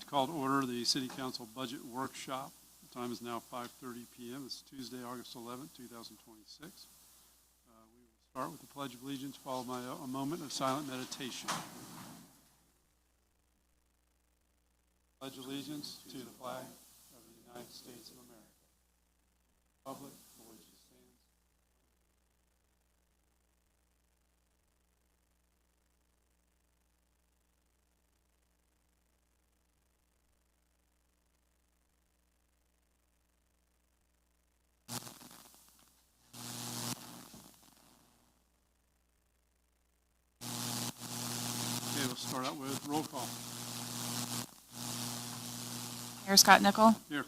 to call to order the City Council Budget Workshop. The time is now 5:30 p.m. It's Tuesday, August 11th, 2026. We will start with the Pledge of Allegiance, followed by a moment of silent meditation. Pledge allegiance to the flag of the United States of America, republic for which it stands. Okay, we'll start out with roll call. Mayor Scott Nickel. Here.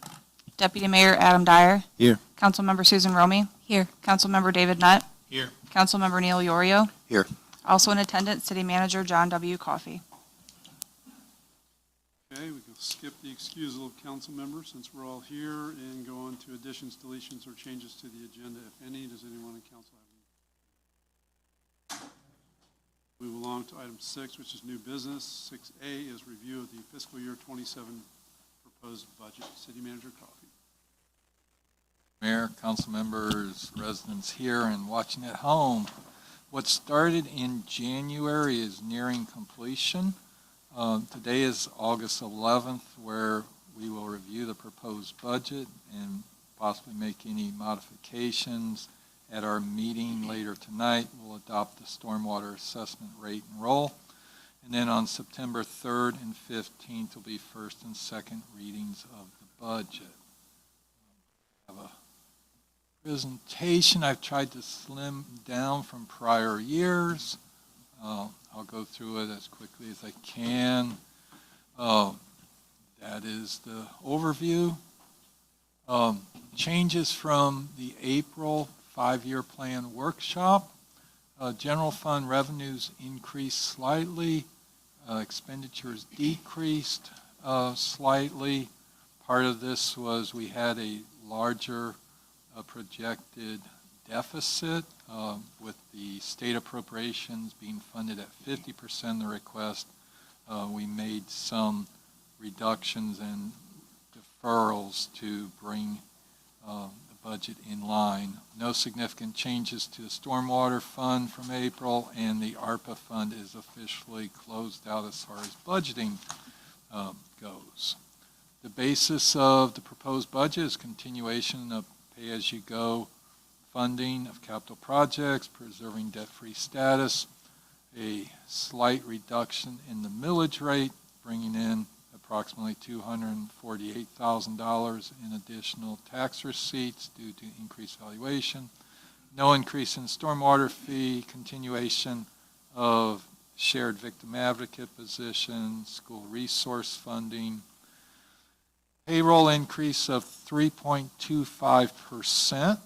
Deputy Mayor Adam Dyer. Here. Councilmember Susan Romey. Here. Councilmember David Nutt. Here. Councilmember Neil Yorio. Here. Also in attendance, City Manager John W. Coffey. Okay, we can skip the excusal of council members since we're all here and go on to additions, deletions, or changes to the agenda, if any. Does anyone in council have any? Move along to item 6, which is new business. 6A is review of the fiscal year 27 proposed budget. City Manager Coffey. Mayor, council members, residents here and watching at home. What started in January is nearing completion. Today is August 11th, where we will review the proposed budget and possibly make any modifications. At our meeting later tonight, we'll adopt the stormwater assessment rate and roll. And then on September 3rd and 15th will be first and second readings of the budget. I have a presentation I've tried to slim down from prior years. I'll go through it as quickly as I can. That is the overview. Changes from the April 5-year plan workshop. General fund revenues increased slightly. Expenditures decreased slightly. Part of this was we had a larger projected deficit with the state appropriations being funded at 50% of the request. We made some reductions and deferrals to bring the budget in line. No significant changes to the stormwater fund from April, and the ARPA fund is officially closed out as far as budgeting goes. The basis of the proposed budget is continuation of pay-as-you-go funding of capital projects, preserving debt-free status, a slight reduction in the millage rate, bringing in approximately $248,000 in additional tax receipts due to increased valuation. No increase in stormwater fee, continuation of shared victim advocate position, school resource funding. Payroll increase of 3.25%.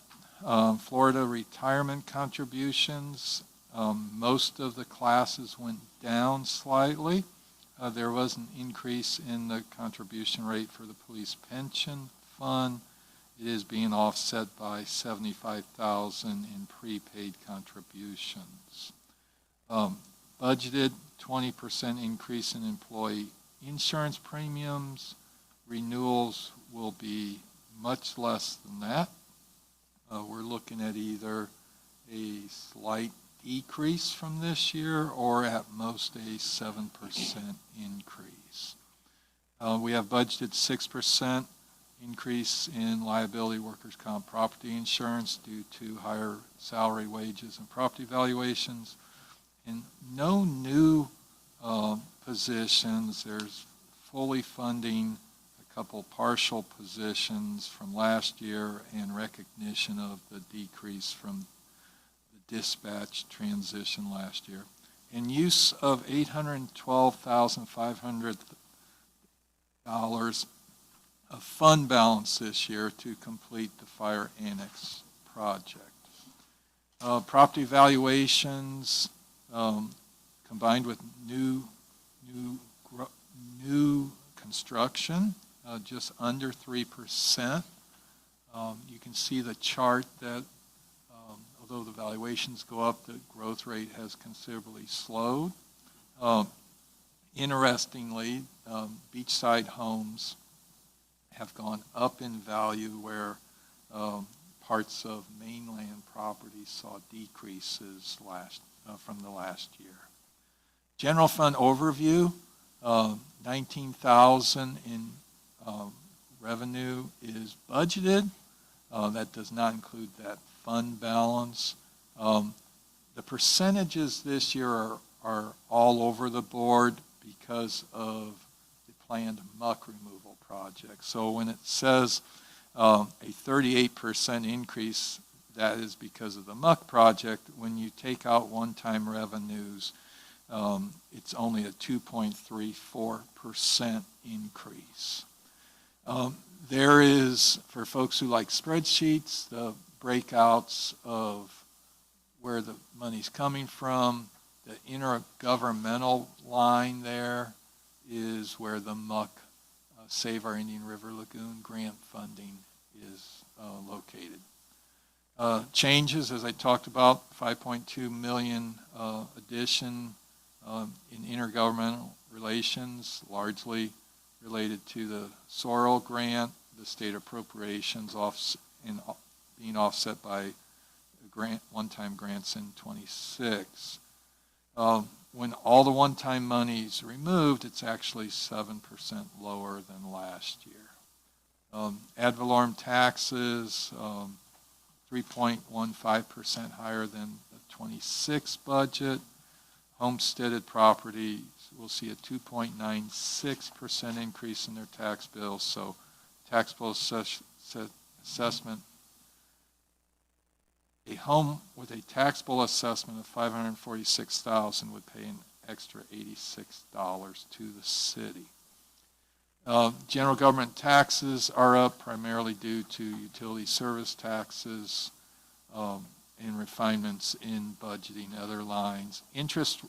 Florida retirement contributions. Most of the classes went down slightly. There was an increase in the contribution rate for the police pension fund. It is being offset by $75,000 in prepaid contributions. Budgeted 20% increase in employee insurance premiums. Renewals will be much less than that. We're looking at either a slight decrease from this year or at most a 7% increase. We have budgeted 6% increase in liability workers' comp property insurance due to higher salary, wages, and property valuations. And no new positions. There's fully funding a couple partial positions from last year and recognition of the decrease from the dispatch transition last year. And use of $812,500 of fund balance this year to complete the fire annex project. Property valuations combined with new construction, just under 3%. You can see the chart that although the valuations go up, the growth rate has considerably slowed. Interestingly, beachside homes have gone up in value where parts of mainland properties saw decreases from the last year. General fund overview, 19,000 in revenue is budgeted. That does not include that fund balance. The percentages this year are all over the board because of the planned muck removal project. So when it says a 38% increase, that is because of the muck project. When you take out one-time revenues, it's only a 2.34% increase. There is, for folks who like spreadsheets, the breakouts of where the money's coming from. The intergovernmental line there is where the muck Save Our Indian River Lagoon grant funding is located. Changes, as I talked about, 5.2 million addition in intergovernmental relations, largely related to the Sorrel grant, the state appropriations being offset by one-time grants in 26. When all the one-time money is removed, it's actually 7% lower than last year. Ad valorem taxes, 3.15% higher than the 26 budget. Homesteaded properties will see a 2.96% increase in their tax bills. So taxable assessment, a home with a taxable assessment of $546,000 would pay an extra $86 to the city. General government taxes are up primarily due to utility service taxes and refinements in budgeting other lines. Interest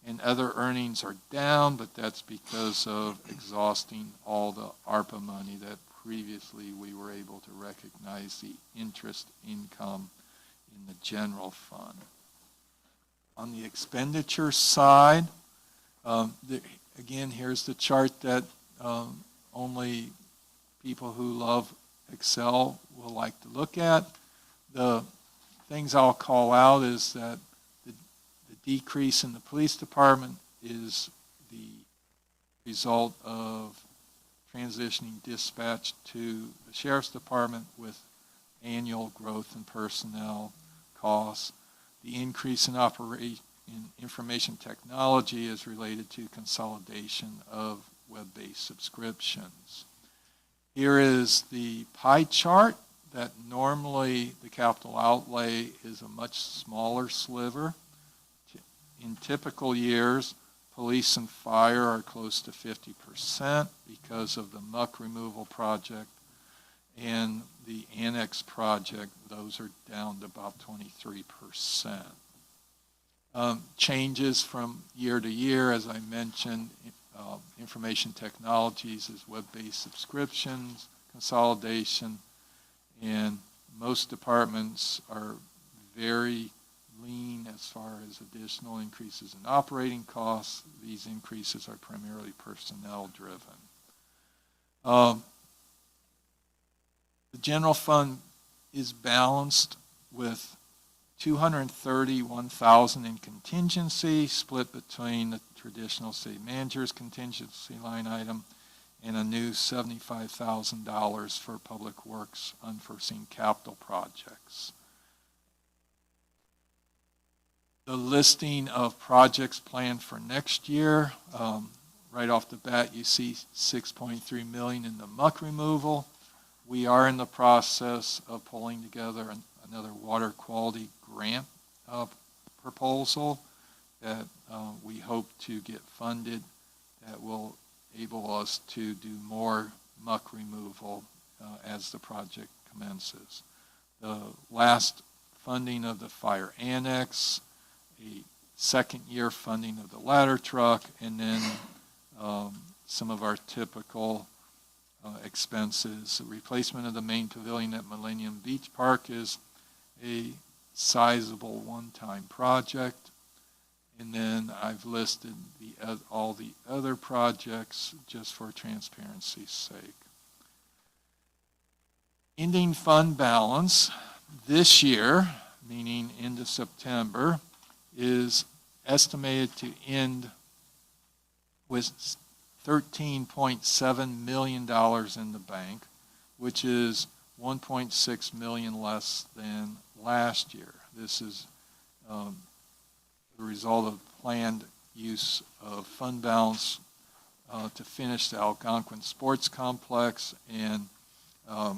and other earnings are down, but that's because of exhausting all the ARPA money that previously we were able to recognize the interest income in the general fund. On the expenditure side, again, here's the chart that only people who love Excel will like to look at. The things I'll call out is that the decrease in the police department is the result of transitioning dispatch to the sheriff's department with annual growth in personnel costs. The increase in information technology is related to consolidation of web-based subscriptions. Here is the pie chart that normally the capital outlay is a much smaller sliver. In typical years, police and fire are close to 50% because of the muck removal project, and the annex project, those are down to about 23%. Changes from year to year, as I mentioned, information technologies is web-based subscriptions, consolidation, and most departments are very lean as far as additional increases in operating costs. These increases are primarily personnel driven. The general fund is balanced with $231,000 in contingency, split between the traditional city manager's contingency line item and a new $75,000 for public works unforeseen capital projects. The listing of projects planned for next year, right off the bat you see $6.3 million in the muck removal. We are in the process of pulling together another water quality grant proposal that we hope to get funded that will enable us to do more muck removal as the project commences. The last funding of the fire annex, a second year funding of the ladder truck, and then some of our typical expenses. The replacement of the main pavilion at Millennium Beach Park is a sizable one-time project. And then I've listed all the other projects just for transparency's sake. Ending fund balance this year, meaning end of September, is estimated to end with $13.7 million in the bank, which is $1.6 million less than last year. This is the result of planned use of fund balance to finish the Algonquin Sports Complex and the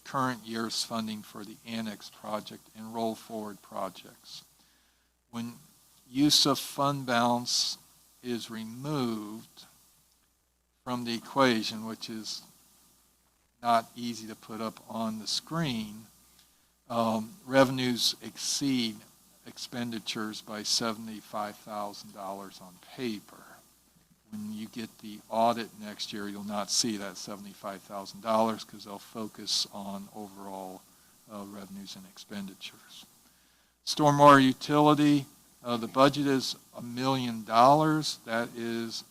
current year's funding for the Annex project and roll forward projects. When use of fund balance is removed from the equation, which is not easy to put up on the screen, revenues exceed expenditures by $75,000 on paper. When you get the audit next year, you'll not see that $75,000 because they'll focus on overall revenues and expenditures. Stormwater utility, the budget is $1 million. That is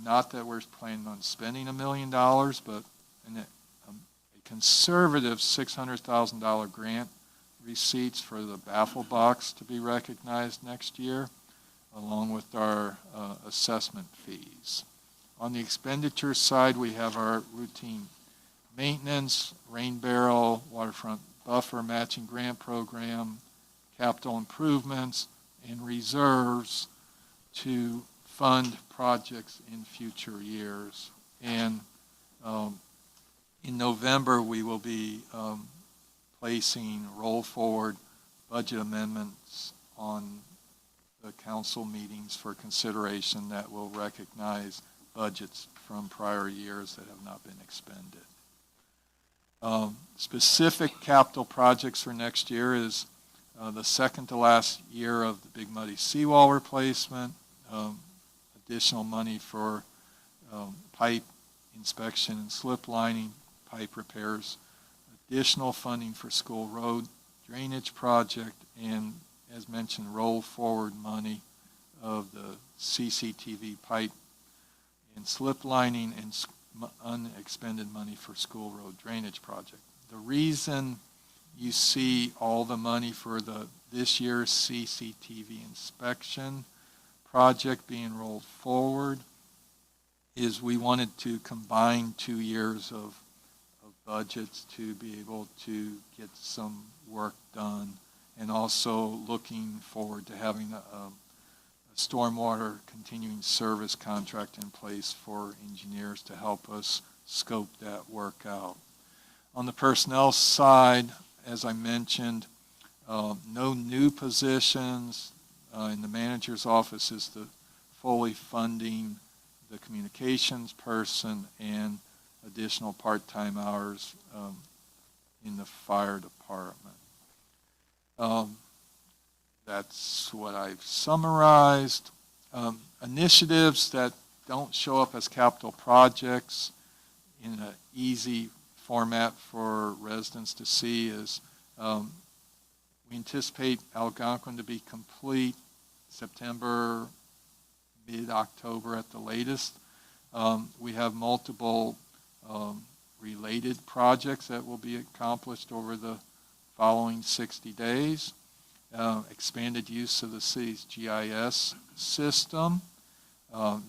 not that we're planning on spending $1 million, but a conservative $600,000 grant receipts for the baffle box to be recognized next year, along with our assessment fees. On the expenditure side, we have our routine maintenance, rain barrel, waterfront buffer matching grant program, capital improvements, and reserves to fund projects in future years. And in November, we will be placing roll forward budget amendments on the council meetings for consideration that will recognize budgets from prior years that have not been expended. Specific capital projects for next year is the second to last year of the Big Muddy seawall replacement, additional money for pipe inspection and slip lining, pipe repairs, additional funding for school road drainage project, and as mentioned, roll forward money of the CCTV pipe and slip lining and unexpended money for school road drainage project. The reason you see all the money for this year's CCTV inspection project being rolled forward is we wanted to combine 2 years of budgets to be able to get some work done, and also looking forward to having a stormwater continuing service contract in place for engineers to help us scope that work out. On the personnel side, as I mentioned, no new positions. In the manager's office is fully funding the communications person and additional part-time hours in the fire department. That's what I've summarized. Initiatives that don't show up as capital projects in an easy format for residents to see is we anticipate Algonquin to be complete September, mid-October at the latest. We have multiple related projects that will be accomplished over the following 60 days. Expanded use of the city's GIS system.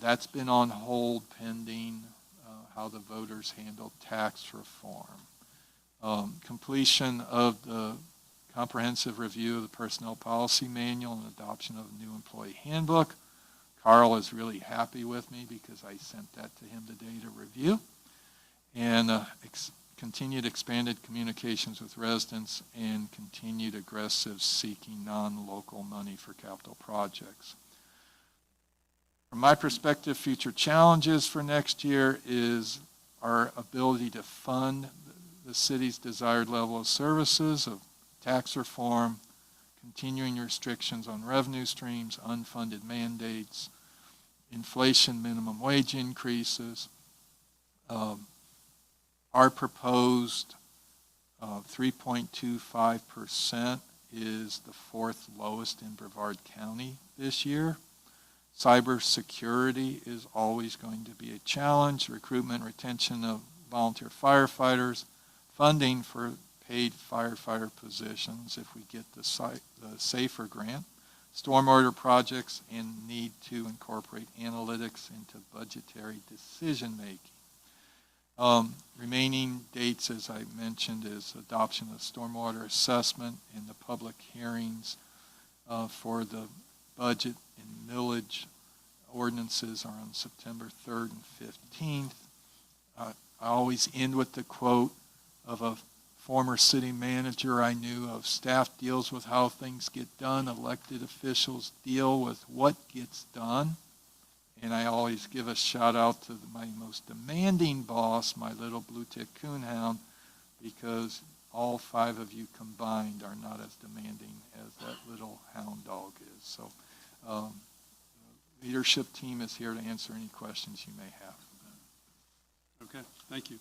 That's been on hold pending how the voters handle tax reform. Completion of the comprehensive review of the personnel policy manual and adoption of a new employee handbook. Carl is really happy with me because I sent that to him today to review. And continued expanded communications with residents and continued aggressive seeking non-local money for capital projects. From my perspective, future challenges for next year is our ability to fund the city's desired level of services, of tax reform, continuing restrictions on revenue streams, unfunded mandates, inflation minimum wage increases, our proposed 3.25% is the fourth lowest in Brevard County this year. Cybersecurity is always going to be a challenge. Recruitment, retention of volunteer firefighters, funding for paid firefighter positions if we get the SAFER grant, stormwater projects, and need to incorporate analytics into budgetary decision-making. Remaining dates, as I mentioned, is adoption of stormwater assessment and the public hearings for the budget and millage ordinances are on September 3rd and 15th. I always end with the quote of a former city manager I knew of: staff deals with how things get done, elected officials deal with what gets done. And I always give a shout out to my most demanding boss, my little blue tick coonhound, because all 5 of you combined are not as demanding as that little hound dog is. So the leadership team is here to answer any questions you may have. Okay, thank you.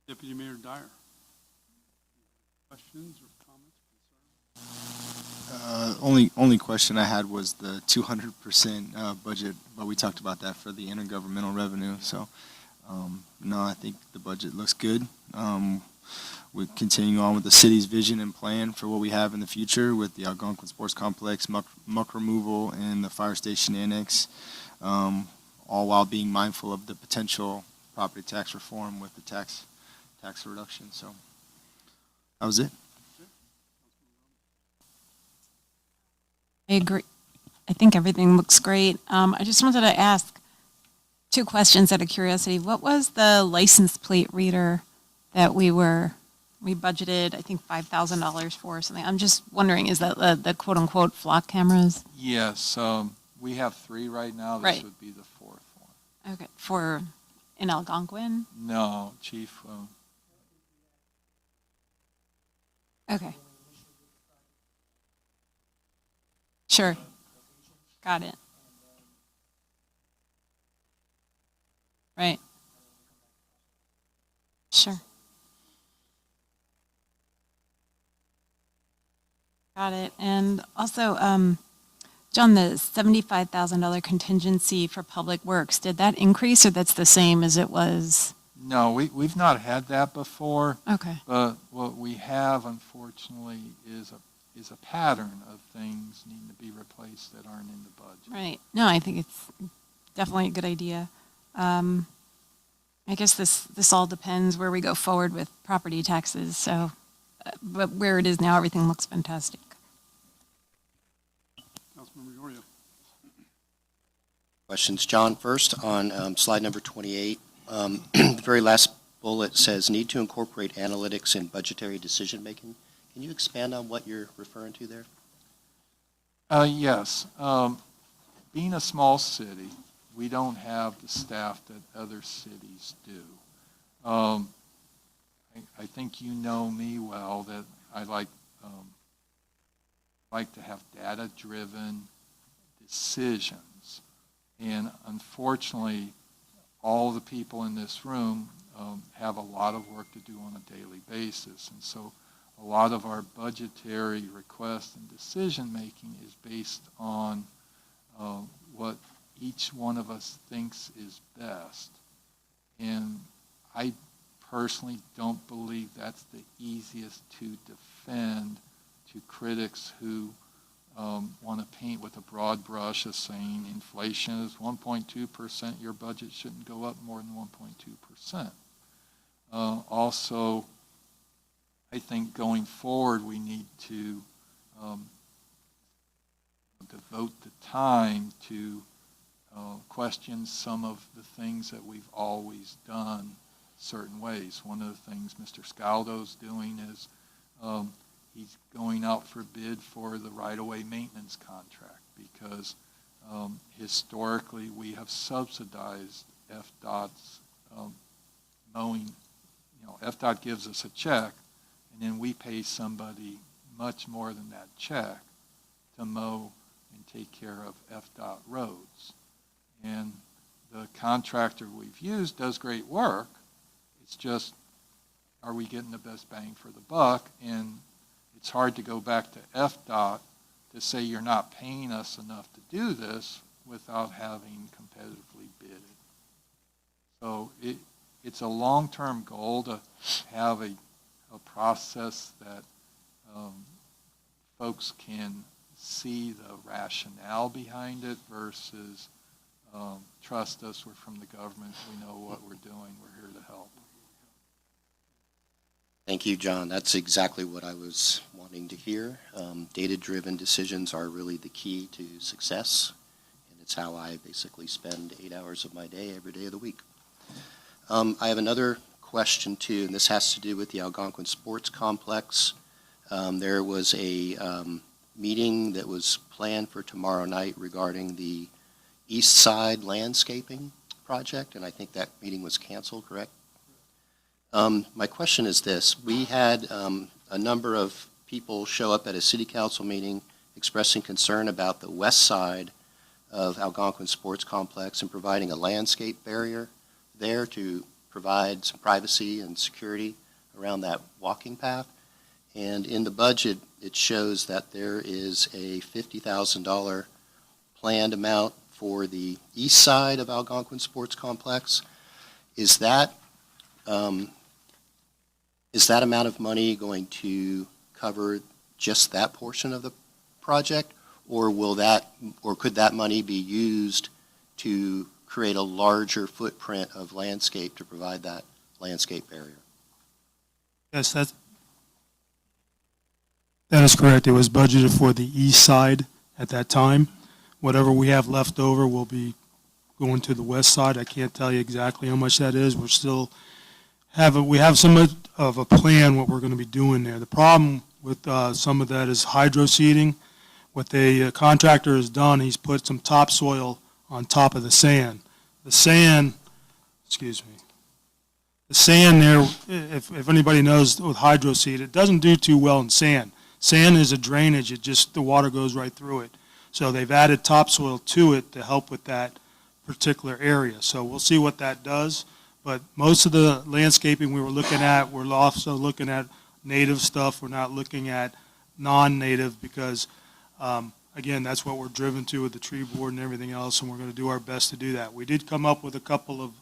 Deputy Mayor Dyer. Questions or comments, Only question I had was the 200% budget, but we talked about that for the intergovernmental revenue. So, no, I think the budget looks good. We continue on with the city's vision and plan for what we have in the future with the Algonquin Sports Complex, muck removal, and the fire station annex, all while being mindful of the potential property tax reform with the tax reduction. So that was it. I agree. I think everything looks great. I just wanted to ask 2 questions out of curiosity. What was the license plate reader that we budgeted, I think, $5,000 for or something? I'm just wondering, is that the quote-unquote flock cameras? Yes, we have 3 right now. This Right. would be the 4th one. Okay, in Algonquin? No, Chief. Okay. Sure. Got it. Right. Sure. Got it. And also, John, the $75,000 contingency for public works, did that increase, or that's the same as it was? No, we've not had that before. Okay. But what we have, unfortunately, is a pattern of things needing to be replaced that aren't in the budget. Right. No, I think it's definitely a good idea. I guess this all depends where we go forward with property taxes. So, but where it is now, everything looks fantastic. Councilmember Yorio. Questions. John, first on slide number 28. The very last bullet says need to incorporate analytics in budgetary decision making. Can you expand on what you're referring to there? Yes. Being a small city, we don't have the staff that other cities do. I think you know me well that I like to have data-driven decisions. And unfortunately, all the people in this room have a lot of work to do on a daily basis. And so a lot of our budgetary requests and decision-making is based on what each one of us thinks is best. And I personally don't believe that's the easiest to defend to critics who want to paint with a broad brush of saying inflation is 1.2%, your budget shouldn't go up more than 1.2%. Also, I think going forward we need to devote the time to question some of the things that we've always done certain ways. One of the things Mr. Scaldo's doing is he's going out for bid for the right-of-way maintenance contract because historically we have subsidized FDOT's mowing. FDOT gives us a check, and then we pay somebody much more than that check to mow and take care of FDOT roads. And the contractor we've used does great work. It's just are we getting the best bang for the buck? And it's hard to go back to FDOT to say you're not paying us enough to do this without having competitively bid it. So it's a long-term goal to have a process that folks can see the rationale behind it versus trust us, we're from the government, we know what we're doing, we're here to help. Thank you, John. That's exactly what I was wanting to hear. Data-driven decisions are really the key to success, and it's how I basically spend 8 hours of my day every day of the week. I have another question too, and this has to do with the Algonquin Sports Complex. There was a meeting that was planned for tomorrow night regarding the East Side landscaping project, and I think that meeting was canceled, correct? My question is this. We had a number of people show up at a city council meeting expressing concern about the west side of Algonquin Sports Complex and providing a landscape barrier there to provide some privacy and security around that walking path. And in the budget, it shows that there is a $50,000 planned amount for the east side of Algonquin Sports Complex. Is that amount of money going to cover just that portion of the project, or could that money be used to create a larger footprint of landscape to provide that landscape barrier? Yes, that is correct. It was budgeted for the east side at that time. Whatever we have left over will be going to the west side. I can't tell you exactly how much that is. We have some of a plan what we're going to be doing there. The problem with some of that is hydro seeding. What the contractor has done, he's put some topsoil on top of the sand. The sand there, if anybody knows with hydro seed, it doesn't do too well in sand. Sand is a drainage, the water goes right through it. So they've added topsoil to it to help with that particular area. So we'll see what that does. But most of the landscaping we were looking at, we're also looking at native stuff. We're not looking at non-native because, again, that's what we're driven to with the tree board and everything else, and we're going to do our best to do that. We did come up with a couple of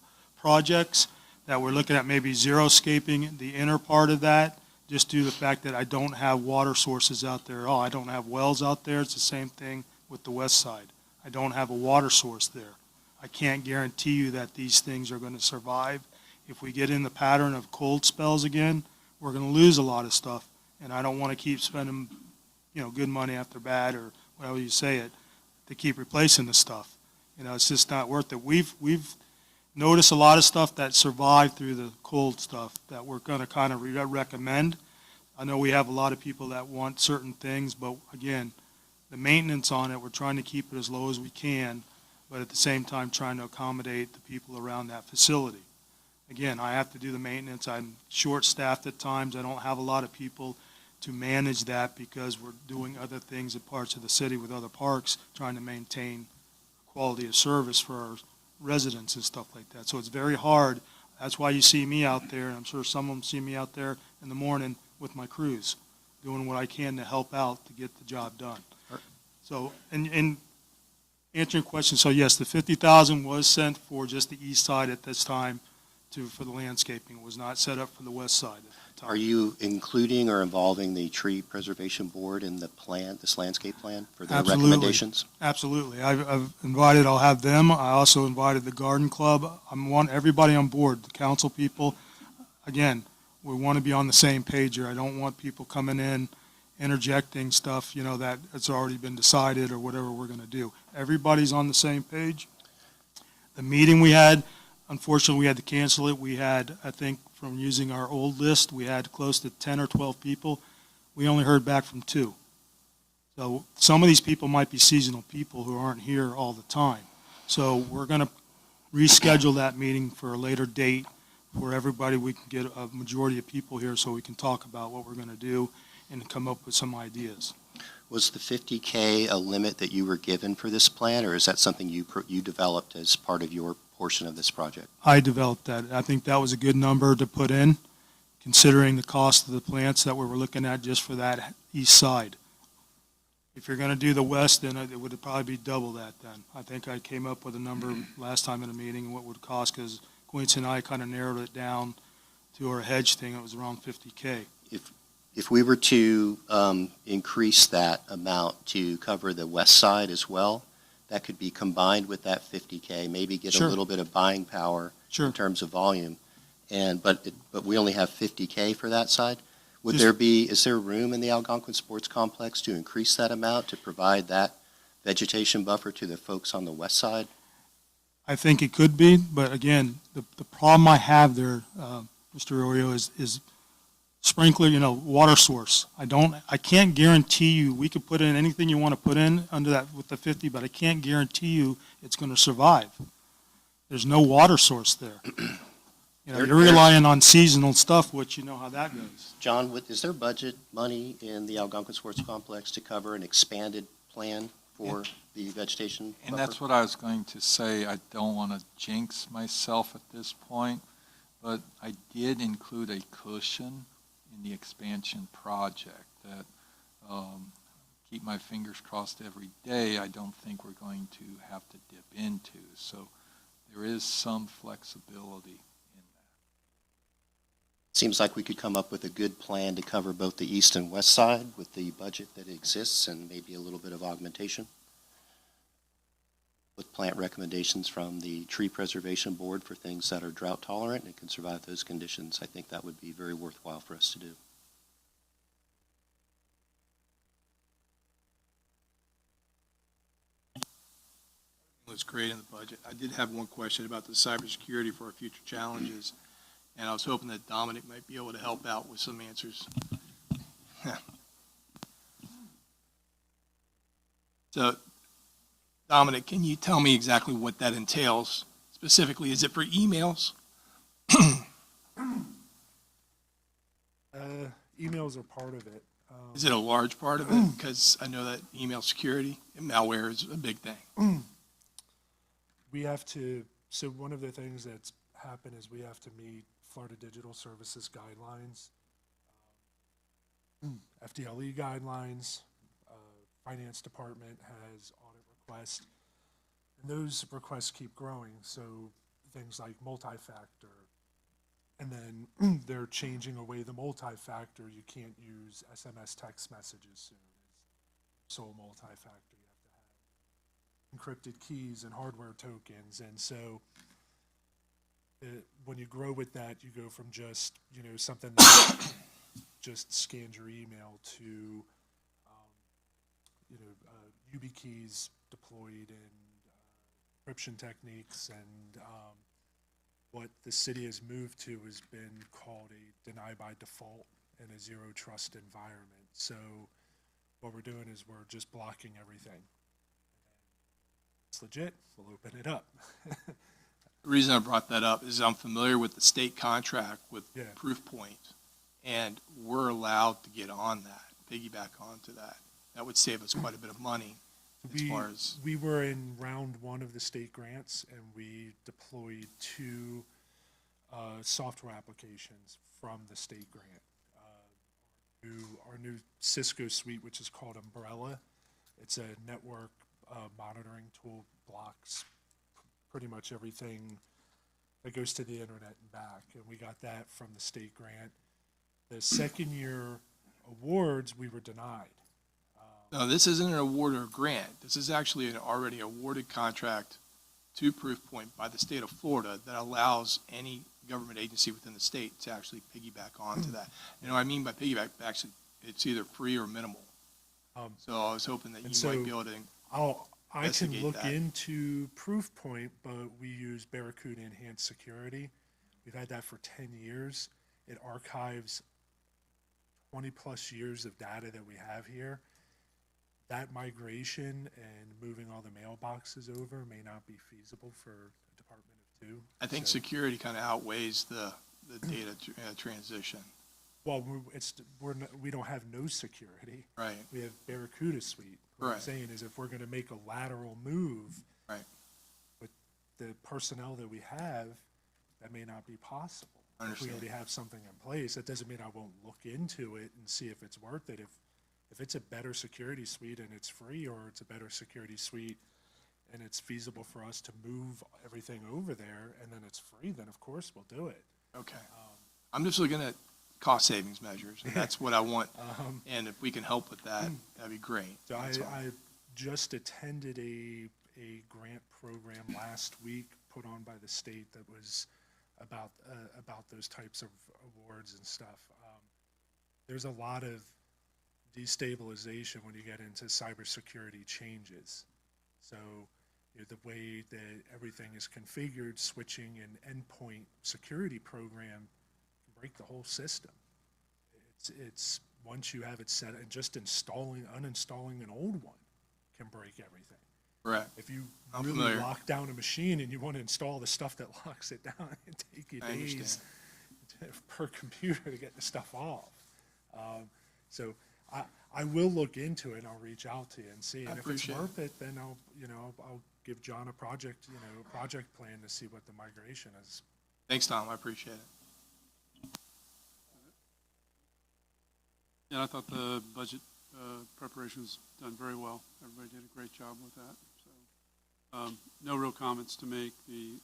projects that we're looking at, maybe xeriscaping the inner part of that, just due to the fact that I don't have water sources out there at all. I don't have wells out there. It's the same thing with the west side. I don't have a water source there. I can't guarantee you that these things are going to survive. If we get in the pattern of cold spells again, we're going to lose a lot of stuff, and I don't want to keep spending, good money after bad, or whatever you say it, to keep replacing the stuff. It's just not worth it. We've noticed a lot of stuff that survived through the cold stuff that we're going to kind of recommend. I know we have a lot of people that want certain things, but again, the maintenance on it, we're trying to keep it as low as we can, but at the same time trying to accommodate the people around that facility. Again, I have to do the maintenance. I'm short-staffed at times. I don't have a lot of people to manage that because we're doing other things in parts of the city with other parks, trying to maintain quality of service for our residents and stuff like that. So it's very hard. That's why you see me out there, and I'm sure some of them see me out there in the morning with my crews, doing what I can to help out to get the job done. So, and answering your question, so yes, the $50,000 was sent for just the east side at this time for the landscaping. It was not set up for the west side at that time. Are you including or involving the Tree Preservation Board in the plan, this landscape plan, for their recommendations? Absolutely. I've invited, I'll have them. I also invited the garden club. I want everybody on board, the council people. Again, we want to be on the same page here. I don't want people coming in, interjecting stuff, that it's already been decided or whatever we're going to do. Everybody's on the same page. The meeting we had, unfortunately, we had to cancel it. We had, I think, from using our old list, we had close to 10 or 12 people. We only heard back from 2. So some of these people might be seasonal people who aren't here all the time. So we're going to reschedule that meeting for a later date where we can get a majority of people here so we can talk about what we're going to do and come up with some ideas. Was the $50K a limit that you were given for this plan, or is that something you developed as part of your portion of this project? I developed that. I think that was a good number to put in considering the cost of the plants that we were looking at just for that east side. If you're gonna do the west, then it would probably be double that then. I think I came up with a number last time in a meeting, what it would cost, because Quincy and I kind of narrowed it down to our hedge thing, it was around 50K. If we were to increase that amount to cover the west side as well, that could be combined with that 50K, maybe get a Sure. little bit of buying power Sure. in terms of volume. But we only have 50K for that side. Just- Is there room in the Algonquin Sports Complex to increase that amount to provide that vegetation buffer to the folks on the west side? I think it could be, but again, the problem I have there, Mr. Arroyo, is sprinkler, water source. I can't guarantee you, we could put in anything you want to put in under that with the 50, but I can't guarantee you it's going to survive. There's no water source there. You're relying on seasonal stuff, which you know how that goes. John, is there budget money in the Algonquin Sports Complex to cover an expanded plan for the vegetation And buffer? that's what I was going to say. I don't want to jinx myself at this point, but I did include a cushion in the expansion project that, keep my fingers crossed every day, I don't think we're going to have to dip into. So there is some flexibility in that. Seems like we could come up with a good plan to cover both the east and west side with the budget that exists and maybe a little bit of augmentation. With plant recommendations from the Tree Preservation Board for things that are drought tolerant and can survive those conditions, I think that would be very worthwhile for us to do. Was great in the budget. I did have one question about the cybersecurity for our future challenges, and I was hoping that Dominic might be able to help out with some answers. So, Dominic, can you tell me exactly what that entails? Specifically, is it for emails? Emails are part of it. Is it a large part of it? Because I know that email security and malware is a big thing. We have to, so one of the things that's happened is we have to meet Florida Digital Services guidelines, FDLE guidelines, Finance Department has audit requests, and those requests keep growing, so things like multi-factor, and then they're changing away the multi-factor. You can't use SMS text messages soon. It's sole multi-factor. You have to have encrypted keys and hardware tokens. And so when you grow with that, you go from just, something that just scans your email to, YubiKeys deployed in encryption techniques, and what the city has moved to has been called a deny by default and a zero trust environment. So what we're doing is we're just blocking everything. It's legit, we'll open it up. The reason I brought that up is I'm familiar with the state contract with Yeah. Proofpoint, and we're allowed to get on that, piggyback onto that. That would save us quite a bit of money as far as, We were in round one of the state grants, and we deployed 2 software applications from the state grant. Our new Cisco suite, which is called Umbrella. It's a network monitoring tool, blocks pretty much everything that goes to the internet and back, and we got that from the state grant. The second year awards, we were denied. no, this isn't an award or a grant. This is actually an already awarded contract to Proofpoint by the state of Florida that allows any government agency within the state to actually piggyback onto that. You know what I mean by piggyback? Actually, it's either free or minimal. So I was hoping that and you might so be able to, I can investigate look that. into Proofpoint, but we use Barracuda Enhanced Security. We've had that for 10 years. It archives 20-plus years of data that we have here. That migration and moving all the mailboxes over may not be feasible for a department of 2. I think So- security kind of outweighs the data transition, Well, we don't have no security. right? We have Barracuda Suite. What I'm Right. saying is if we're going to make a lateral move, Right. with the personnel that we have, that may not be possible. If we Understand. already have something in place, that doesn't mean I won't look into it and see if it's worth it. If it's a better security suite and it's free, or it's a better security suite and it's feasible for us to move everything over there and then it's free, then of course we'll do it. Okay. I'm just looking at cost savings measures, and that's what I want. And if we can help with that, that'd be great. So That's all. I just attended a grant program last week put on by the state that was about those types of awards and stuff. There's a lot of destabilization when you get into cybersecurity changes. So the way that everything is configured, switching an endpoint security program can break the whole system. It's once you have it set, and just uninstalling an old one can break everything. Correct. If you I'm really familiar. lock down a machine and you want to install the stuff that locks it down, it take you I days understand. per computer to get the stuff off. So I will look into it and I'll reach out to you and see. I And if it's appreciate it. worth it, then I'll give John a project plan to see what the migration is. Thanks, Tom. I appreciate it. Yeah, I thought the budget preparation was done very well. Everybody did a great job with that. So, no real comments to make. The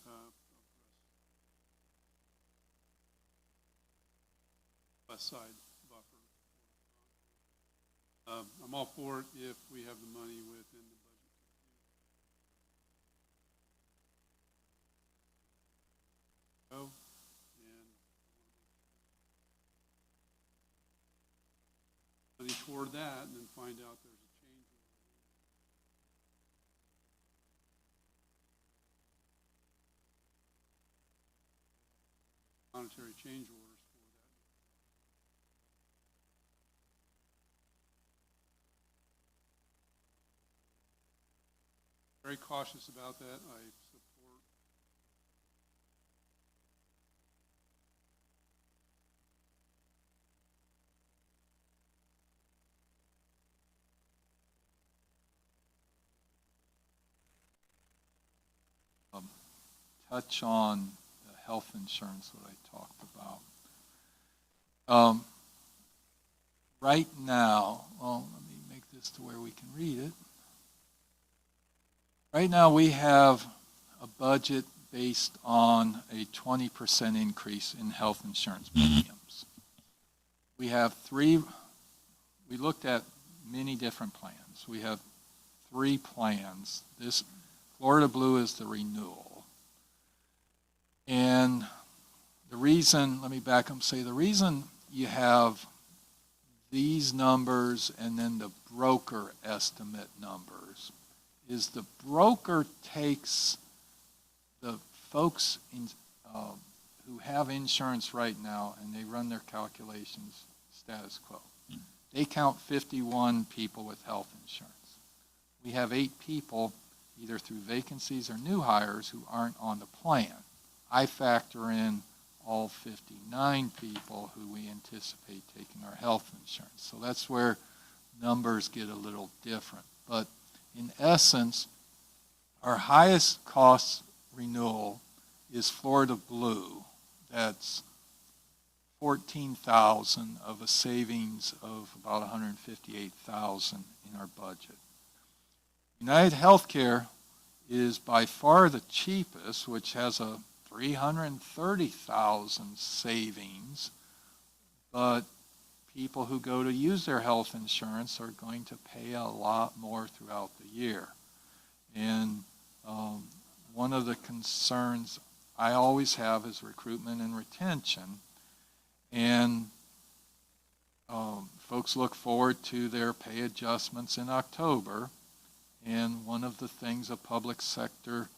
west side buffer. I'm all for it if we have the money within the budget. Go and money toward that, and then find out there's a change order. Monetary change orders for that. Very cautious about that. I support. Touch on the health insurance that I talked about. Right now, well, let me make this to where we can read it. Right now, we have a budget based on a 20% increase in health insurance premiums. We have we looked at many different plans. We have 3 plans. This Florida Blue is the renewal. And the reason, let me back up and say, the reason you have these numbers and then the broker estimate numbers is the broker takes the folks who have insurance right now and they run their calculations status quo. They count 51 people with health insurance. We have 8 people, either through vacancies or new hires, who aren't on the plan. I factor in all 59 people who we anticipate taking our health insurance. So that's where numbers get a little different. But in essence, our highest cost renewal is Florida Blue. That's $14,000 of a savings of about $158,000 in our budget. United Healthcare is by far the cheapest, which has a $330,000 savings, but people who go to use their health insurance are going to pay a lot more throughout the year. And one of the concerns I always have is recruitment and retention. And folks look forward to their pay adjustments in October. And one of the things of public sector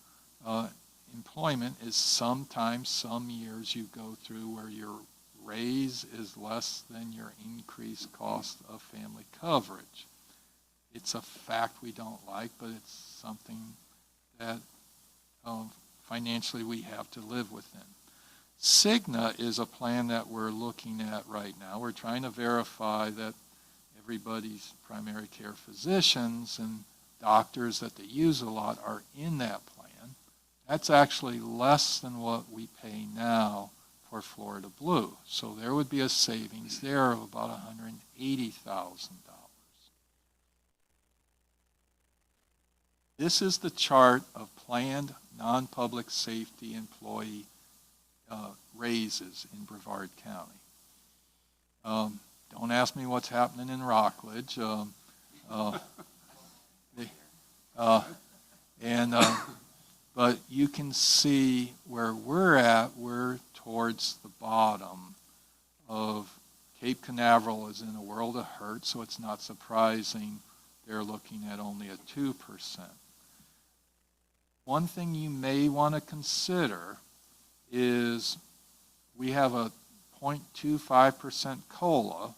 employment is sometimes, some years you go through where your raise is less than your increased cost of family coverage. It's a fact we don't like, but it's something that financially we have to live within. Cigna is a plan that we're looking at right now. We're trying to verify that everybody's primary care physicians and doctors that they use a lot are in that plan. That's actually less than what we pay now for Florida Blue. So there would be a savings there of about $180,000. This is the chart of planned non-public safety employee raises in Brevard County. Don't ask me what's happening in Rockledge. But you can see where we're at. We're towards the bottom of Cape Canaveral is in a world of hurt, so it's not surprising they're looking at only a 2%. One thing you may want to consider is we have a 0.25% COLA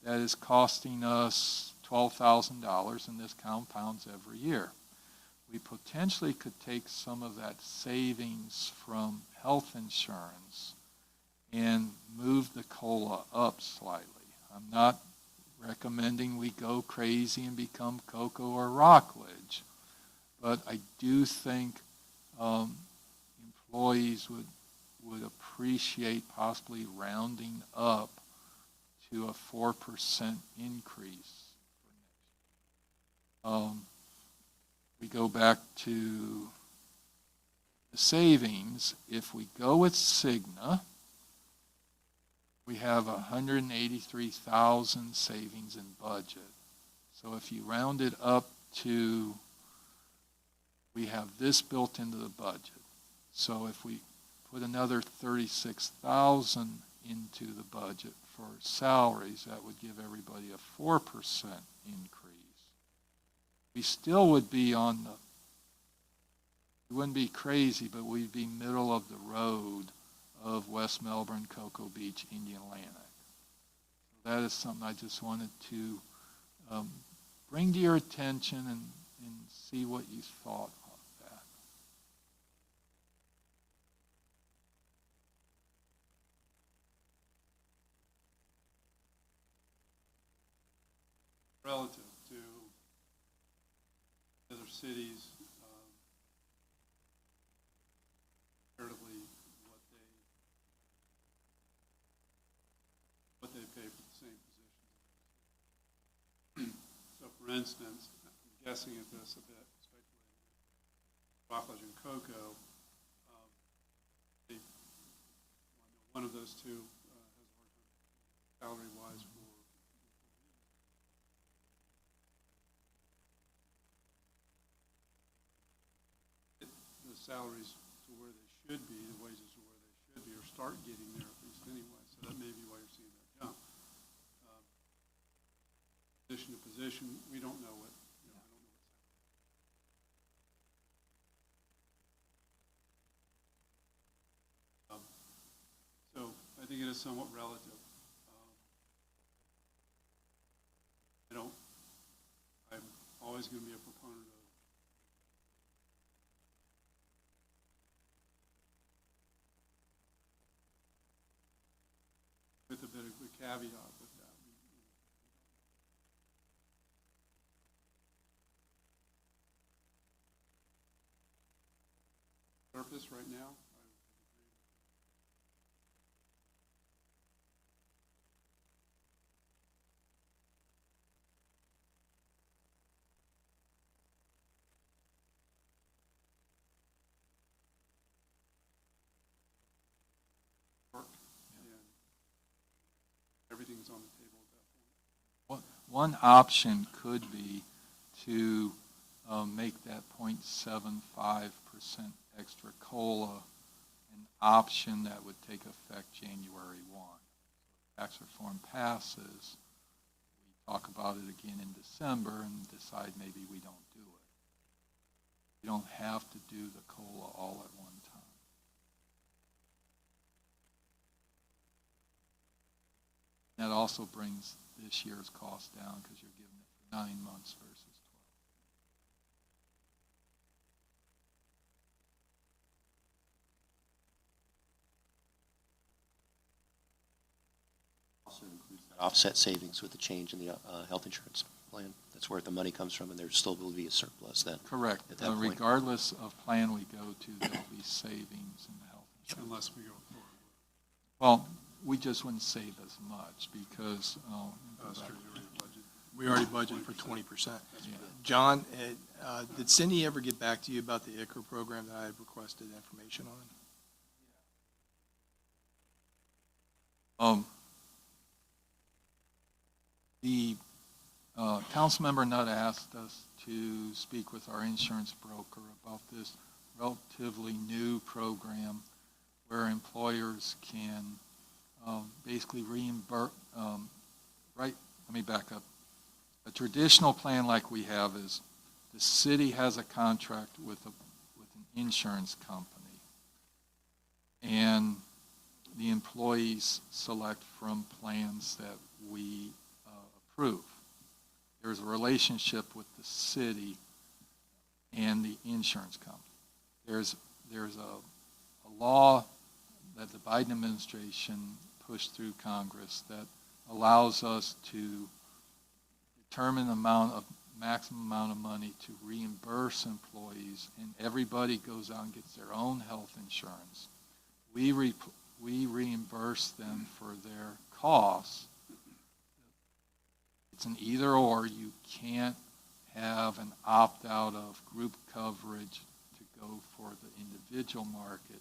that is costing us $12,000, and this compounds every year. We potentially could take some of that savings from health insurance and move the COLA up slightly. I'm not recommending we go crazy and become Cocoa or Rockledge, but I do think employees would appreciate possibly rounding up to a 4% increase. We go back to the savings. If we go with Cigna, we have 183,000 savings in budget. So if you round it up to, we have this built into the budget. So if we put another 36,000 into the budget for salaries, that would give everybody a 4% increase. We still would be on the, we wouldn't be crazy, but we'd be middle of the road of West Melbourne, Cocoa Beach, Indian Atlantic. So that is something I just wanted to bring to your attention and see what you thought of that. Relative to other cities, comparatively what they pay for the same position. So for instance, I'm guessing at this a bit, speculating, Rockledge and Cocoa, one of those two has worked salary-wise for the salaries to where they should be, the wages to where they should be, or start getting there at least anyway. So that may be why you're seeing that jump. Position to position, we don't know what, I don't know what's happening. So I think it is somewhat relative. I'm always going to be a proponent of with a bit of a caveat with that. Surface right now. Work. And everything's on the table at that point. One option could be to make that 0.75% extra COLA an option that would take effect January 1. Tax reform passes, we talk about it again in December and decide maybe we don't do it. You don't have to do the COLA all at one time. That also brings this year's cost down because you're giving it for 9 months versus 12. Also includes that offset savings with the change in the health insurance plan. That's where the money comes from, and there still will be a surplus then. Correct. At that point. Regardless of plan we go to, there'll be savings in the health insurance. Unless we go forward. Well, we just wouldn't save as much because, That's true, you already budgeted. We already budgeted for 20%. yeah. John, did Cindy ever get back to you about the ICHR program that I had requested information on? The council member Nutt asked us to speak with our insurance broker about this relatively new program where employers can basically reimburse, let me back up. A traditional plan like we have is the city has a contract with an insurance company, and the employees select from plans that we approve. There's a relationship with the city and the insurance company. There's a law that the Biden administration pushed through Congress that allows us to determine the maximum amount of money to reimburse employees, and everybody goes out and gets their own health insurance. We reimburse them for their costs. It's an either or. You can't have an opt-out of group coverage to go for the individual market.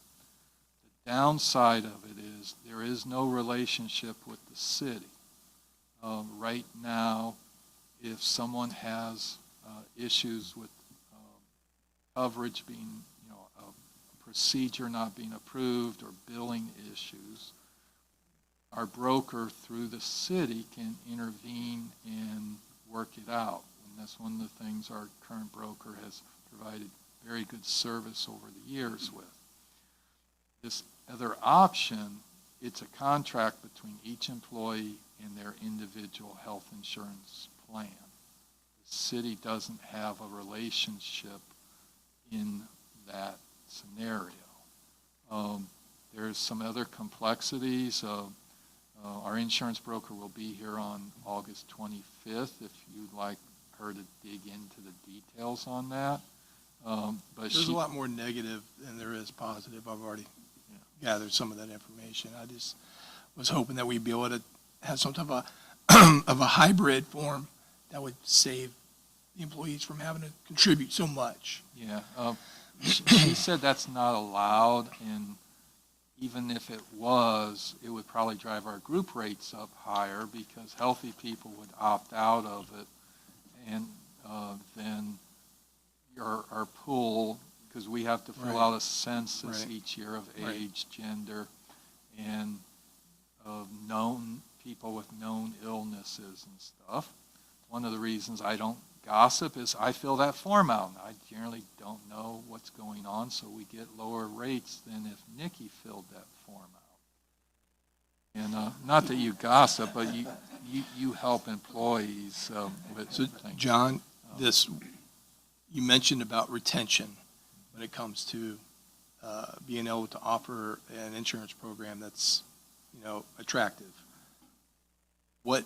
The downside of it is there is no relationship with the city. Right now, if someone has issues with coverage being, a procedure not being approved or billing issues, our broker through the city can intervene and work it out. And that's one of the things our current broker has provided very good service over the years with. This other option, it's a contract between each employee and their individual health insurance plan. The city doesn't have a relationship in that scenario. There's some other complexities. Our insurance broker will be here on August 25th if you'd like her to dig into the details on that. But There's a lot more negative than there is positive. I've already gathered some of that information. I just was hoping that we'd be able to have some type of a hybrid form that would save the employees from having to contribute so much. Yeah, she said that's not allowed, and even if it was, it would probably drive our group rates up higher because healthy people would opt out of it, and then our pool, because we have to fill out a census each year of age, gender, and of known people with known illnesses and stuff. One of the reasons I don't gossip is I fill that form out, and I generally don't know what's going on, so we get lower rates than if Nikki filled that form out. And not that you gossip, but you help employees with So, things. John, you mentioned about retention when it comes to being able to offer an insurance program that's, attractive. What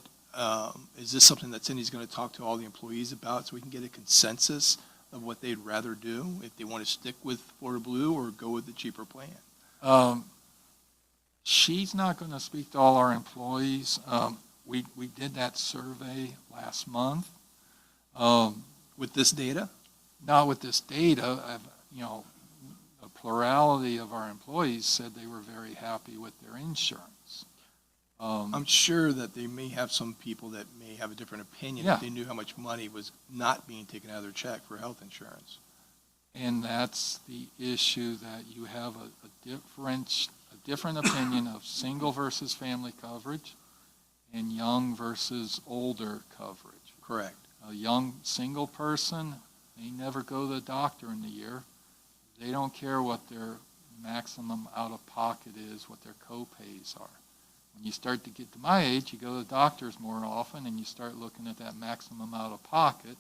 is this something that Cindy's going to talk to all the employees about so we can get a consensus of what they'd rather do, if they want to stick with Florida Blue or go with the cheaper plan? She's not going to speak to all our employees. We did that survey last month. With this data? Not with this data. A plurality of our employees said they were very happy with their insurance. I'm sure that they may have some people that may have a different opinion Yeah. if they knew how much money was not being taken out of their check for health insurance. And that's the issue, that you have a different opinion of single versus family coverage and young versus older coverage. Correct. A young single person, they never go to the doctor in the year. They don't care what their maximum out-of-pocket is, what their co-pays are. When you start to get to my age, you go to the doctors more often, and you start looking at that maximum out-of-pocket.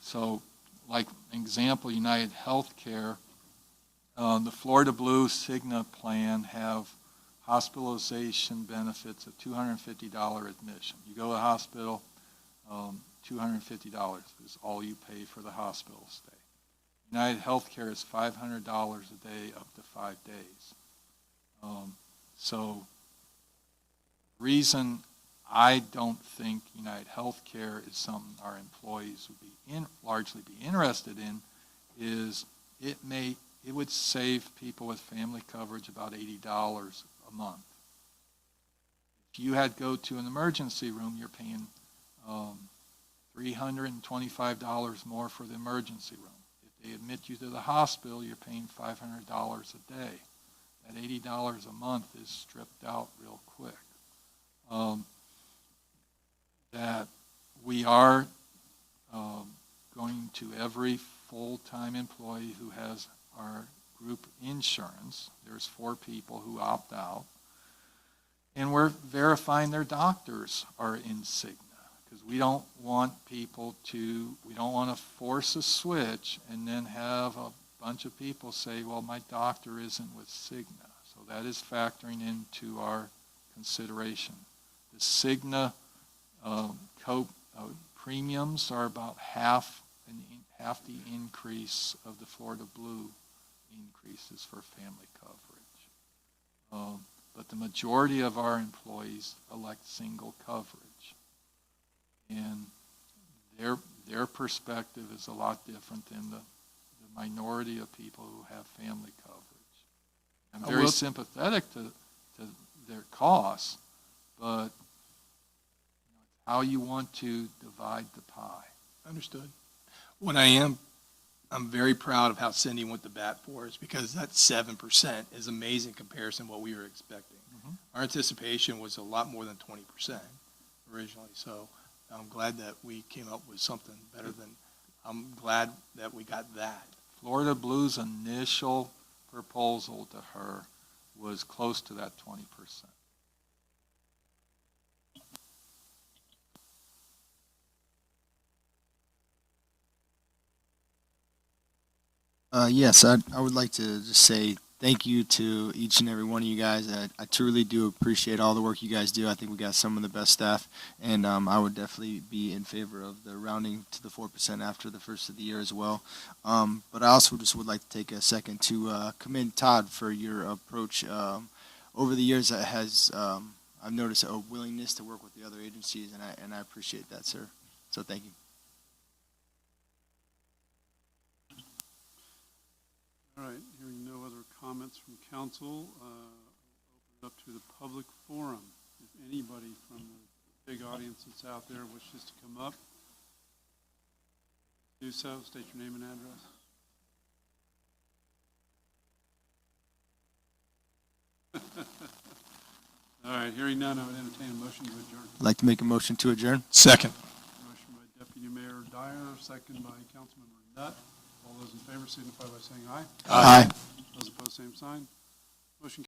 So like example, United Healthcare, the Florida Blue Cigna plan have hospitalization benefits of $250 admission. You go to the hospital, $250 is all you pay for the hospital stay. United Healthcare is $500 a day up to 5 days. So reason I don't think United Healthcare is something our employees would be largely be interested in is it would save people with family coverage about $80 a month. If you had to go to an emergency room, you're paying $325 more for the emergency room. If they admit you to the hospital, you're paying $500 a day. That $80 a month is stripped out real quick. That we are going to every full-time employee who has our group insurance. There's 4 people who opt out. And we're verifying their doctors are in Cigna because we don't want people we don't want to force a switch and then have a bunch of people say, well, my doctor isn't with Cigna. So that is factoring into our consideration. The Cigna premiums are about half the increase of the Florida Blue increases for family coverage. But the majority of our employees elect single coverage. And their perspective is a lot different than the minority of people who have family coverage. I'm very sympathetic to their costs, but how you want to divide the pie. Understood. I'm very proud of how Cindy went to bat for us because that 7% is amazing comparison to what we were expecting. Mhm. Our anticipation was a lot more than 20% originally, so I'm glad that we came up with something better than, I'm glad that we got that. Florida Blue's initial proposal to her was close to that 20%. Yes, I would like to just say thank you to each and every one of you guys. I truly do appreciate all the work you guys do. I think we got some of the best staff, and I would definitely be in favor of the rounding to the 4% after the first of the year as well. But I also just would like to take a second to commend Todd for your approach. Over the years, I've noticed a willingness to work with the other agencies, and I appreciate that, sir. So thank you. All right, hearing no other comments from council, open it up to the public forum. If anybody from the big audience that's out there wishes to come up, do so. State your name and address. All right, hearing none, I would entertain a motion to adjourn. I'd like to make a motion to adjourn. Second. Motion by Deputy Mayor Dyer, second by Councilmember Nutt. All those in favor signify by saying aye. Aye. Those opposed, same sign. Motion